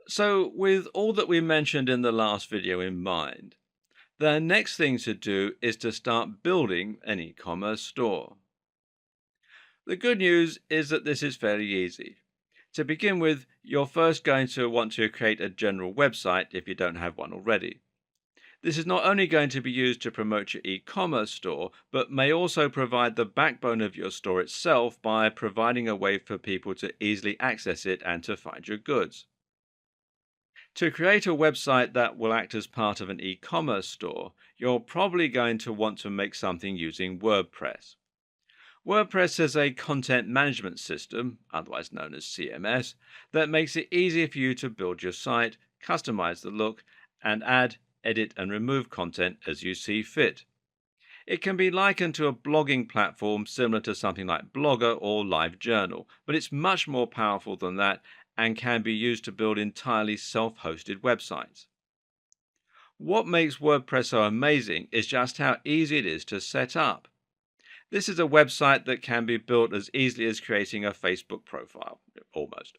So, with all that we mentioned in the last video in mind, the next thing to do is to start building an e-commerce store. The good news is that this is fairly easy. To begin with, you're first going to want to create a general website if you don't have one already. This is not only going to be used to promote your e-commerce store, but may also provide the backbone of your store itself by providing a way for people to easily access it and to find your goods. To create a website that will act as part of an e-commerce store, you're probably going to want to make something using WordPress. WordPress is a content management system, otherwise known as CMS, that makes it easy for you to build your site, customize the look, and add, edit, and remove content as you see fit. It can be likened to a blogging platform similar to something like Blogger or LiveJournal, but it's much more powerful than that and can be used to build entirely self-hosted websites. What makes WordPress so amazing is just how easy it is to set up. This is a website that can be built as easily as creating a Facebook profile, almost.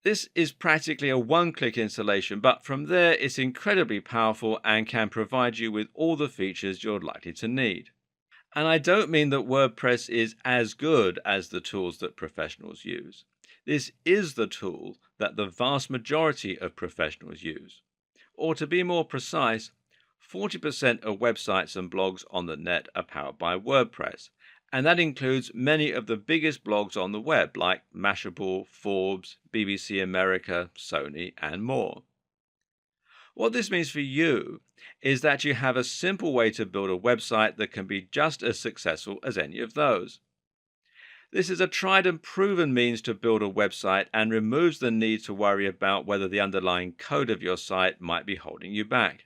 This is practically a one-click installation, but from there it's incredibly powerful and can provide you with all the features you're likely to need. And I don't mean that WordPress is as good as the tools that professionals use. This is the tool that the vast majority of professionals use. Or to be more precise, 40% of websites and blogs on the net are powered by WordPress, and that includes many of the biggest blogs on the web like Mashable, Forbes, BBC America, Sony, and more. What this means for you is that you have a simple way to build a website that can be just as successful as any of those. This is a tried and proven means to build a website and removes the need to worry about whether the underlying code of your site might be holding you back.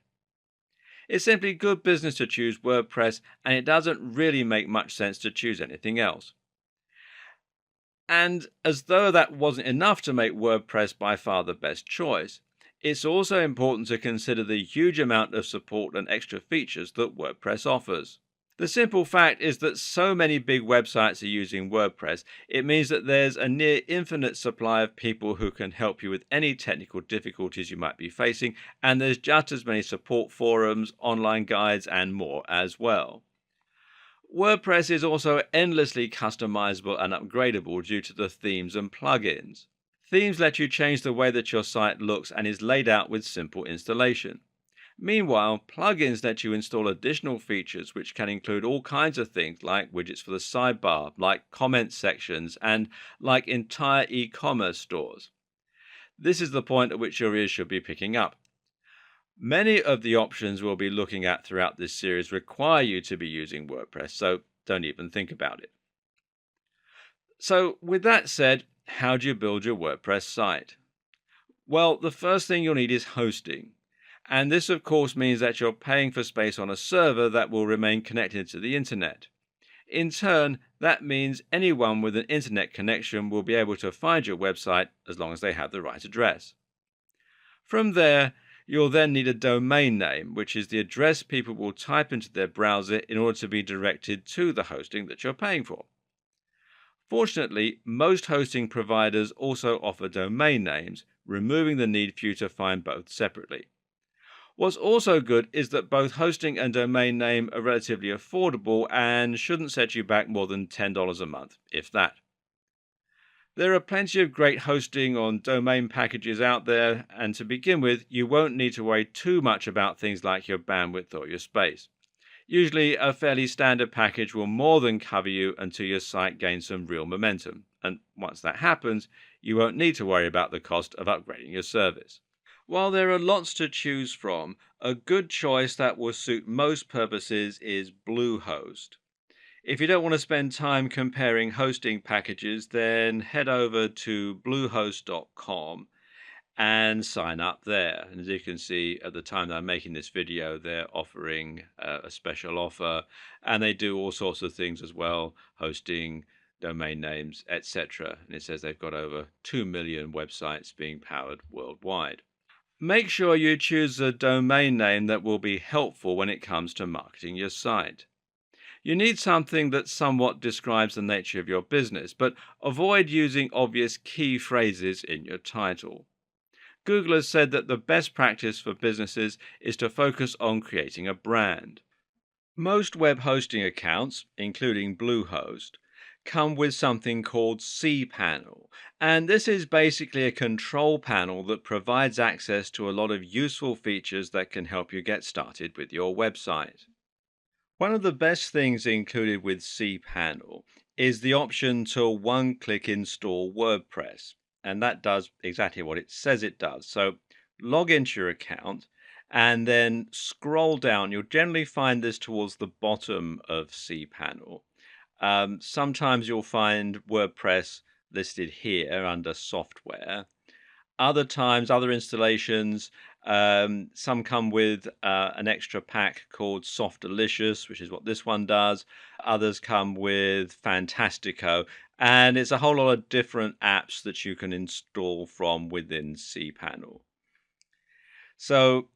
It's simply good business to choose WordPress, and it doesn't really make much sense to choose anything else. And as though that wasn't enough to make WordPress by far the best choice, it's also important to consider the huge amount of support and extra features that WordPress offers. The simple fact is that so many big websites are using WordPress, it means that there's a near infinite supply of people who can help you with any technical difficulties you might be facing, and there's just as many support forums, online guides, and more as well. WordPress is also endlessly customizable and upgradable due to the themes and plugins. Themes let you change the way that your site looks and is laid out with simple installation. Meanwhile, plugins let you install additional features which can include all kinds of things like widgets for the sidebar, like comment sections, and like entire e-commerce stores. This is the point at which your ears should be picking up. Many of the options we'll be looking at throughout this series require you to be using WordPress, so don't even think about it. So, with that said, how do you build your WordPress site? Well, the first thing you'll need is hosting. And this, of course, means that you're paying for space on a server that will remain connected to the internet. In turn, that means anyone with an internet connection will be able to find your website as long as they have the right address. From there, you'll then need a domain name, which is the address people will type into their browser in order to be directed to the hosting that you're paying for. Fortunately, most hosting providers also offer domain names, removing the need for you to find both separately. What's also good is that both hosting and domain name are relatively affordable and shouldn't set you back more than $10 a month, if that. There are plenty of great hosting on domain packages out there, and to begin with, you won't need to worry too much about things like your bandwidth or your space. Usually, a fairly standard package will more than cover you until your site gains some real momentum, and once that happens, you won't need to worry about the cost of upgrading your service. While there are lots to choose from, a good choice that will suit most purposes is Bluehost. If you don't want to spend time comparing hosting packages, then head over to bluehost.com and sign up there. And as you can see, at the time that I'm making this video, they're offering a special offer, and they do all sorts of things as well, hosting, domain names, etc. And it says they've got over 2 million websites being powered worldwide. Make sure you choose a domain name that will be helpful when it comes to marketing your site. You need something that somewhat describes the nature of your business, but avoid using obvious key phrases in your title. Google has said that the best practice for businesses is to focus on creating a brand. Most web hosting accounts, including Bluehost, come with something called cPanel. And this is basically a control panel that provides access to a lot of useful features that can help you get started with your website. One of the best things included with cPanel is the option to one click install WordPress. And that does exactly what it says it does. So log into your account and then scroll down. You'll generally find this towards the bottom of cPanel. Sometimes you'll find WordPress listed here under software. Other times, other installations, some come with an extra pack called Soft Delicious, which is what this one does. Others come with Fantastico, and it's a whole lot of different apps that you can install from within cPanel. So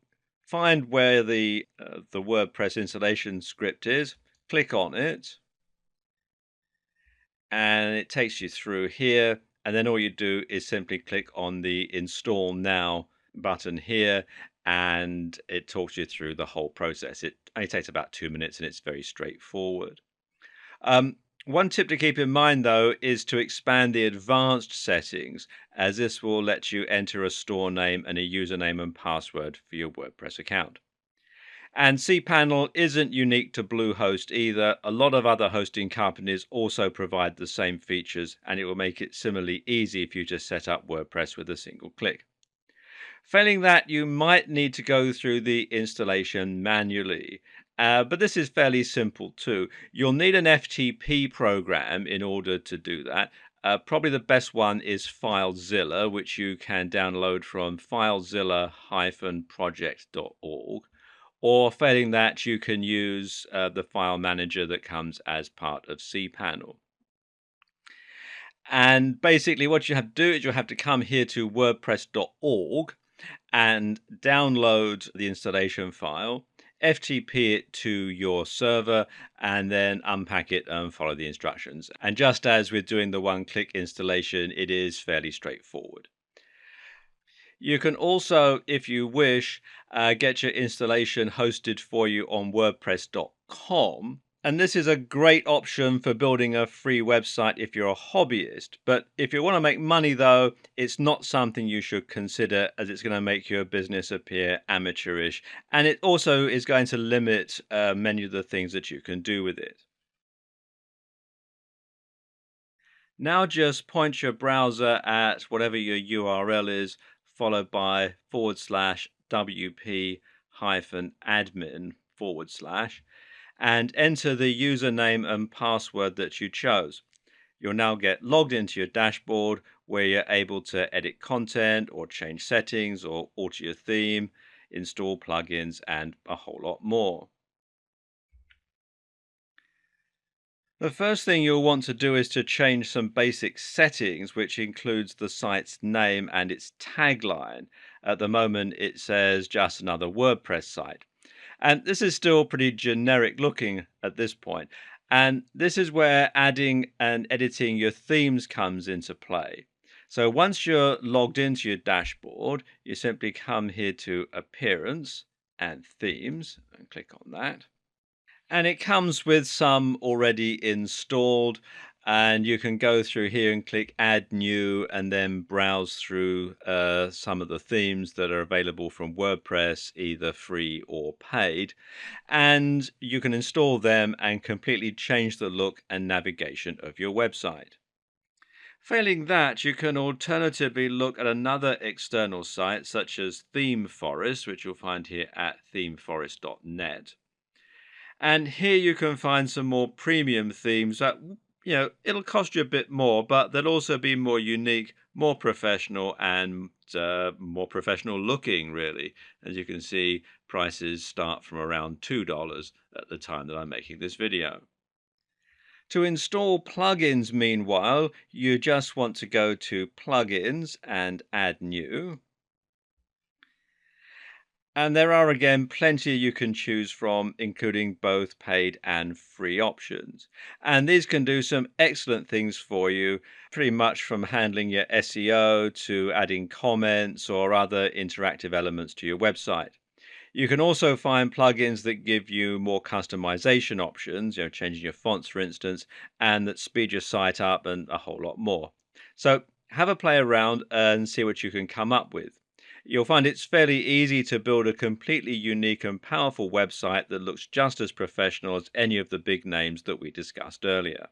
find where the WordPress installation script is, click on it, and it takes you through here. And then all you do is simply click on the Install Now button here, and it talks you through the whole process. It only takes about 2 minutes and it's very straightforward. One tip to keep in mind, though, is to expand the advanced settings, as this will let you enter a store name and a username and password for your WordPress account. And cPanel isn't unique to Bluehost either. A lot of other hosting companies also provide the same features, and it will make it similarly easy for you to set up WordPress with a single click. Failing that, you might need to go through the installation manually. But this is fairly simple too. You'll need an FTP program in order to do that. Probably the best one is FileZilla, which you can download from filezilla-project.org. Or failing that, you can use the file manager that comes as part of cPanel. And basically what you have to do is you have to come here to wordpress.org and download the installation file, FTP it to your server, and then unpack it and follow the instructions. And just as with doing the one-click installation, it is fairly straightforward. You can also, if you wish, get your installation hosted for you on WordPress.com. And this is a great option for building a free website if you're a hobbyist. But if you want to make money, though, it's not something you should consider, as it's going to make your business appear amateurish. And it also is going to limit many of the things that you can do with it. Now just point your browser at whatever your URL is, followed by /wp-admin/ and enter the username and password that you chose. You'll now get logged into your dashboard where you're able to edit content or change settings or alter your theme, install plugins, and a whole lot more. The first thing you'll want to do is to change some basic settings, which includes the site's name and its tagline. At the moment, it says just another WordPress site. And this is still pretty generic looking at this point. And this is where adding and editing your themes comes into play. So once you're logged into your dashboard, you simply come here to Appearance and Themes and click on that. And it comes with some already installed, and you can go through here and click Add New and then browse through some of the themes that are available from WordPress, either free or paid. And you can install them and completely change the look and navigation of your website. Failing that, you can alternatively look at another external site such as ThemeForest, which you'll find here at themeforest.net. And here you can find some more premium themes that, it'll cost you a bit more, but they'll also be more unique, more professional, and more professional looking, really. As you can see, prices start from around $2 at the time that I'm making this video. To install plugins, meanwhile, you just want to go to Plugins and Add New. And there are again plenty you can choose from, including both paid and free options. And these can do some excellent things for you, pretty much from handling your SEO to adding comments or other interactive elements to your website. You can also find plugins that give you more customization options, changing your fonts, for instance, and that speed your site up and a whole lot more. So have a play around and see what you can come up with. You'll find it's fairly easy to build a completely unique and powerful website that looks just as professional as any of the big names that we discussed earlier.